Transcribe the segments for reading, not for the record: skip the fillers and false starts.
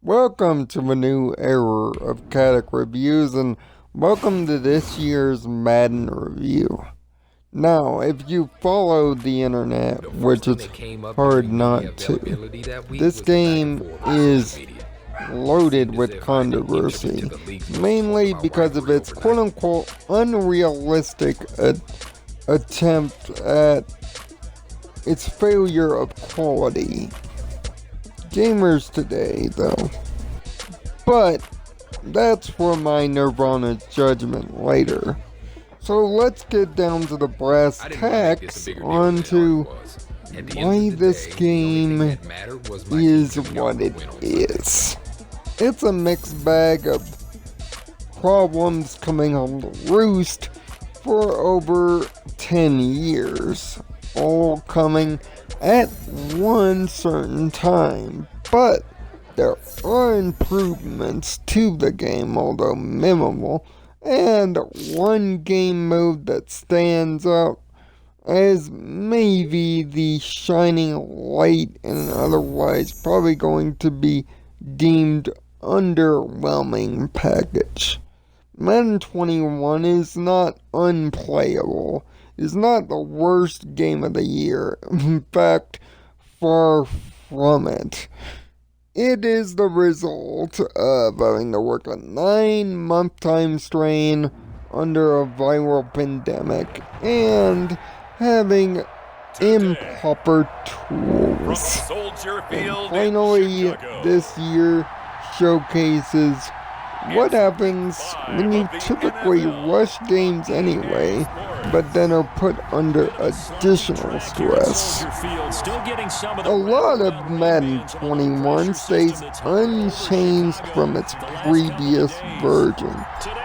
Welcome to a new era of Kadic Reviews, and welcome to this year's Madden review. Now, if you follow the internet, which is hard not to, this game is loaded with controversy, mainly because of its quote-unquote unrealistic attempt at its failure of quality. Gamers today, though. But that's for my Nirvana judgment later. So let's get down to the brass tacks onto why this game is what it is. It's a mixed bag of problems coming home to roost for over 10 years, all coming at one certain time, but there are improvements to the game, although minimal, and one game mode that stands out as maybe the shining light and otherwise probably going to be deemed underwhelming package. Madden 21 is not unplayable. Is not the worst game of the year. In fact, far from it. It is the result of having to work a 9-month time strain under a viral pandemic and having improper tools. And finally, this year showcases what happens when you typically rush games anyway, but then are put under additional stress. A lot of Madden 21 stays unchanged from its previous version,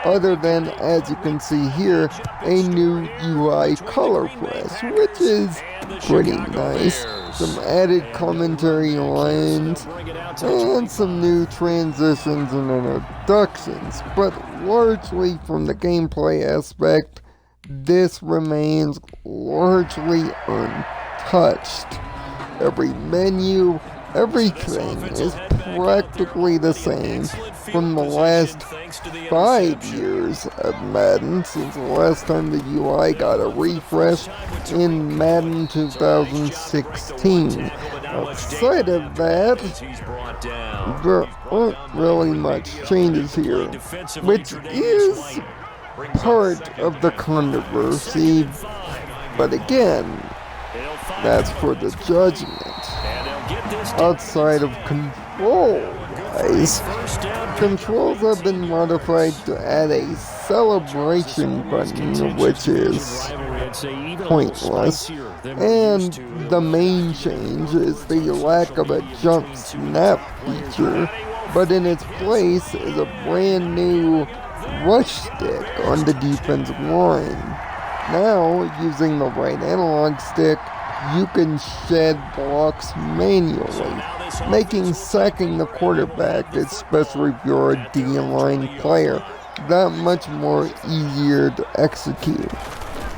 other than, as you can see here, a new UI color press, which is pretty nice. Some added commentary lines, and some new transitions and introductions, but largely from the gameplay aspect, this remains largely untouched. Every menu, everything is practically the same from the last 5 years of Madden, since the last time the UI got a refresh in Madden 2016. Outside of that, there aren't really much changes here, which is part of the controversy, but again, that's for the judgment. Outside of control-wise, controls have been modified to add a celebration button, which is pointless, and the main change is the lack of a jump snap feature, but in its place is a brand new rush stick on the defensive line. Now, using the right analog stick, you can shed blocks manually, making sacking the quarterback, especially if you're a D-line player, that much more easier to execute.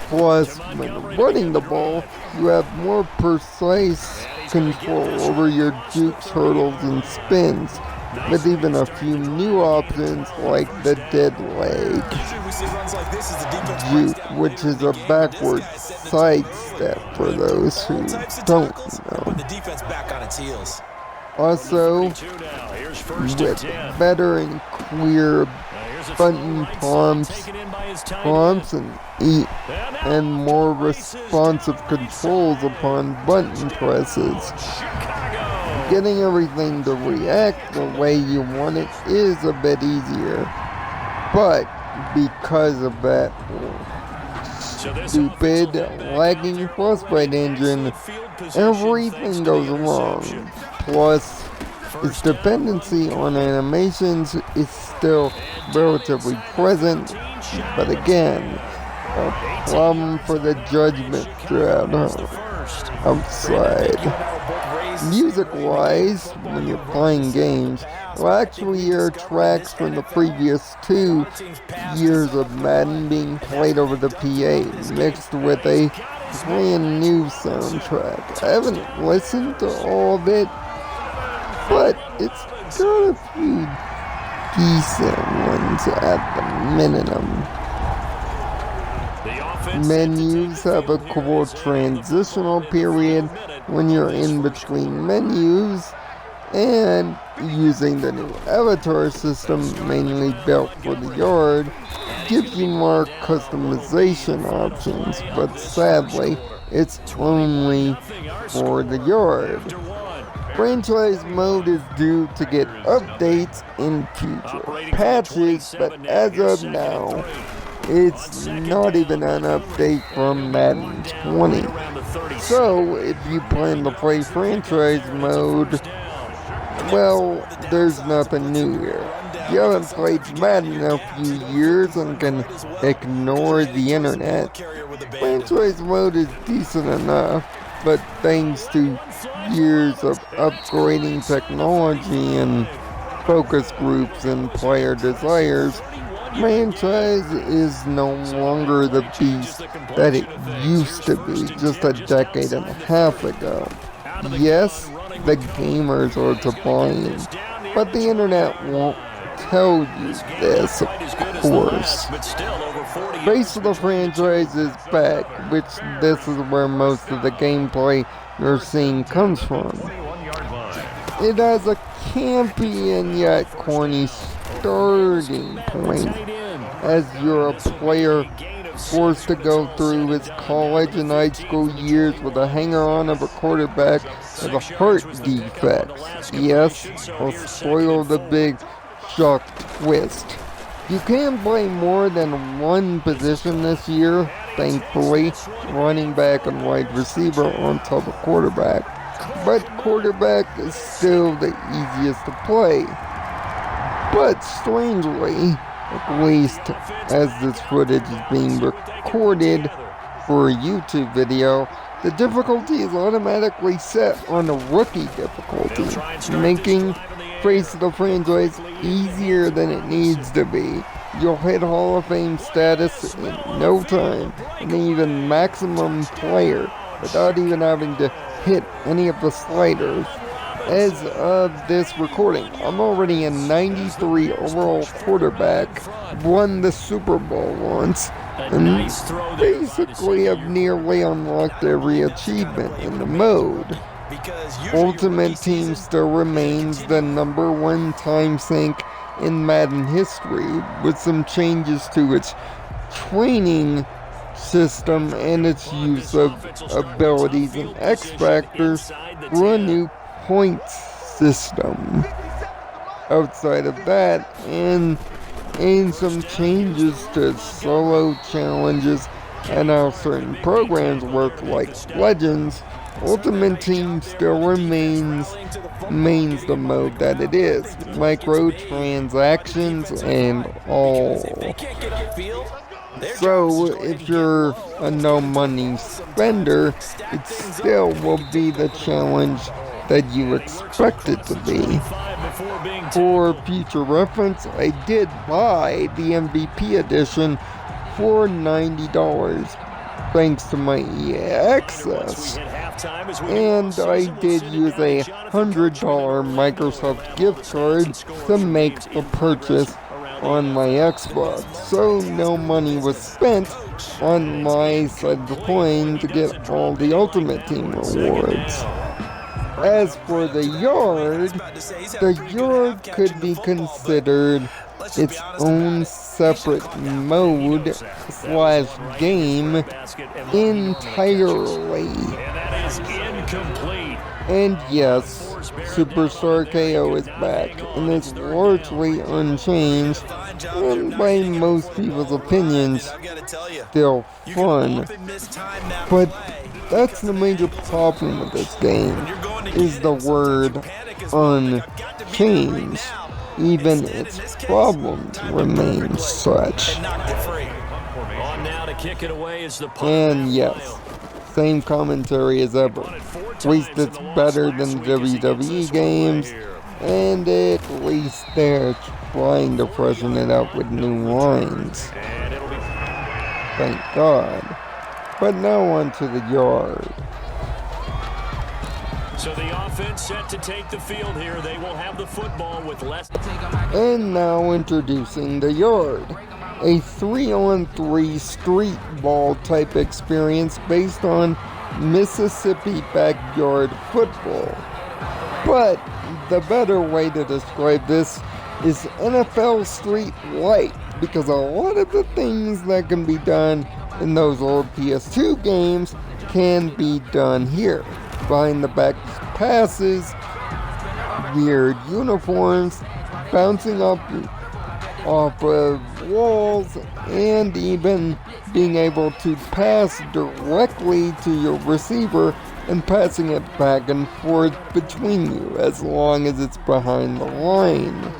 Plus, when running the ball, you have more precise control over your jukes, hurdles, and spins, with even a few new options like the dead leg juke, which is a backward sidestep for those who don't know. Also, with better and clear button prompts and more responsive controls upon button presses. Getting everything to react the way you want it is a bit easier, but because of that stupid, lagging Frostbite engine, everything goes wrong. Plus, its dependency on animations is still relatively present, but again, a problem for the judgment crowd outside. Music-wise, when you're playing games, will actually hear tracks from the previous 2 years of Madden being played over the PA, mixed with a brand new soundtrack. I haven't listened to all of it, but it's got a few decent ones at the minimum. Menus have a cool transitional period when you're in between menus, and using the new avatar system mainly built for the yard gives you more customization options, but sadly it's only for the yard. Franchise mode is due to get updates in future patches, but as of now, it's not even an update from Madden 20. So, if you plan to play franchise mode, well, there's nothing new here. If you haven't played Madden in a few years and can ignore the internet, franchise mode is decent enough, but thanks to years of upgrading technology and focus groups and player desires, franchise is no longer the beast that it used to be just a decade and a half ago. Yes, the gamers are to blame, but the internet won't tell you this, of course. Face of the franchise is back, which this is where most of the gameplay you're seeing comes from. It has a campy and yet corny starting point, as you're a player forced to go through his college and high school years with a hanger-on of a quarterback with a heart defect. Yes, I'll spoil the big shock twist. You can play more than one position this year, thankfully, running back and wide receiver on top of quarterback. But quarterback is still the easiest to play. But strangely, at least as this footage is being recorded for a YouTube video, the difficulty is automatically set on the rookie difficulty, making Face of the franchise easier than it needs to be. You'll hit Hall of Fame status in no time, and even maximum player, without even having to hit any of the sliders. As of this recording, I'm already a 93 overall quarterback, won the Super Bowl once, and basically have nearly unlocked every achievement in the mode. Ultimate Team still remains the #1 time sink in Madden history, with some changes to its training system and its use of abilities and X Factors through a new points system. Outside of that, and some changes to solo challenges and how certain programs work, like Legends, Ultimate Team still remains the mode that it is, microtransactions and all. So if you're a no money spender, it still will be the challenge that you expect it to be. For future reference, I did buy the MVP edition for $90 thanks to my EA access, and I did use a $100 Microsoft gift card to make the purchase on my Xbox, so no money was spent on my side of the coin to get all the Ultimate Team rewards. As for the yard could be considered its own separate mode / game entirely. And yes, Superstar KO is back, and is largely unchanged, and by most people's opinions, still fun. But that's the major problem with this game, is the word unchanged. Even its problems remain such. And yes, same commentary as ever. At least it's better than WWE games, and at least they're trying to freshen it up with new lines. Thank God. But now on to the yard. So the offense set to take the field here. They will have the football with less. And now introducing the Yard, a 3-on-3 street ball type experience based on Mississippi backyard football. But the better way to describe this is NFL Street Light, because a lot of the things that can be done in those old PS2 games can be done here. Behind the back passes, weird uniforms, bouncing up off of walls, and even being able to pass directly to your receiver and passing it back and forth between you as long as it's behind the line.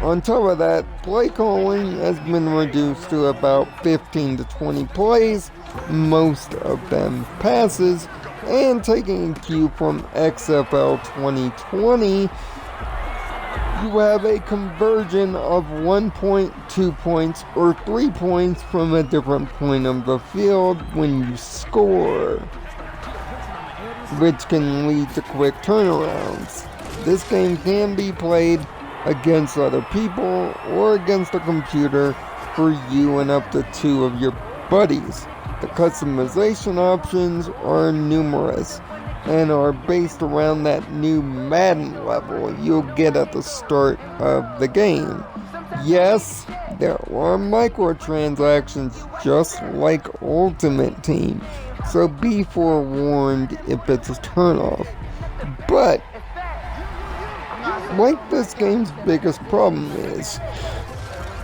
On top of that, play calling has been reduced to about 15 to 20 plays, most of them passes, and taking a cue from XFL 2020, you have a conversion of 1 point, 2 points, or 3 points from a different point of the field when you score, which can lead to quick turnarounds. This game can be played against other people or against a computer for you and up to 2 of your buddies. The customization options are numerous and are based around that new Madden level you'll get at the start of the game. Yes, there are microtransactions just like Ultimate Team, so be forewarned if it's a turnoff. But like this game's biggest problem is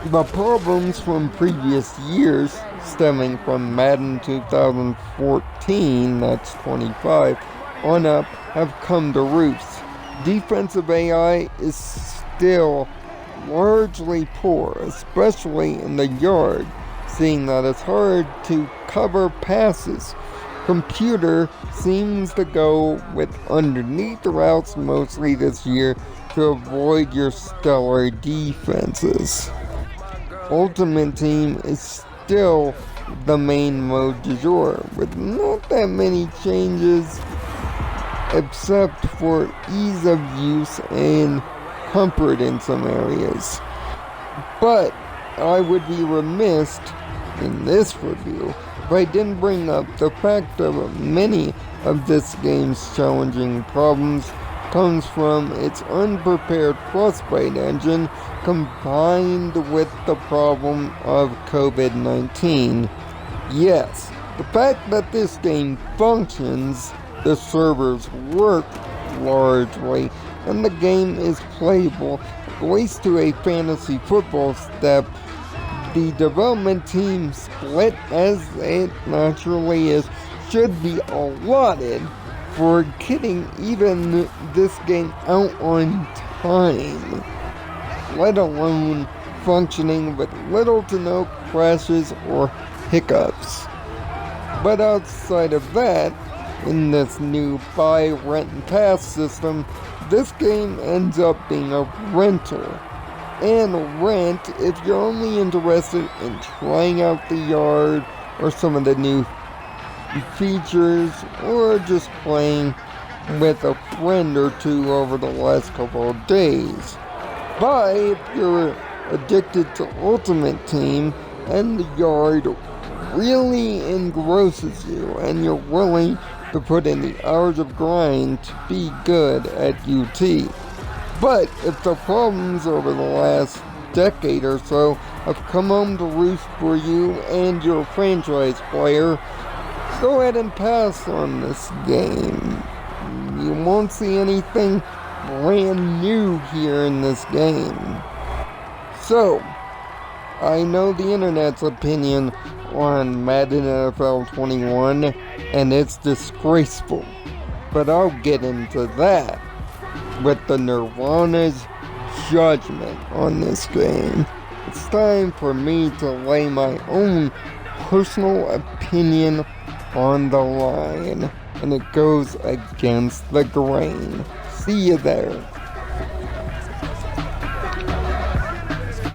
the problems from previous years stemming from Madden 2014, that's 25, on up have come to roost. Defensive AI is still largely poor, especially in the yard, seeing that it's hard to cover passes. Computer seems to go with underneath the routes mostly this year to avoid your stellar defenses. Ultimate Team is still the main mode du jour, with not that many changes except for ease of use and comfort in some areas. But I would be remiss in this review if I didn't bring up the fact that many of this game's challenging problems comes from its unprepared Frostbite engine combined with the problem of COVID-19. Yes, the fact that this game functions, the servers work largely, and the game is playable, at least to a fantasy football step. The development team, split as it naturally is, should be allotted for getting even this game out on time, let alone functioning with little to no crashes or hiccups. But outside of that, in this new buy, rent, and pass system, this game ends up being a rental. And rent if you're only interested in trying out the yard or some of the new features, or just playing with a friend or two over the last couple of days. But if you're addicted to Ultimate Team and the yard really engrosses you and you're willing to put in the hours of grind to be good at UT. But if the problems over the last decade or so have come home to roost for you and your franchise player, go ahead and pass on this game. You won't see anything brand new here in this game. So, I know the internet's opinion on Madden NFL 21, and it's disgraceful. But I'll get into that with the Nirvana's judgment on this game. It's time for me to lay my own personal opinion on the line, and it goes against the grain. See you there.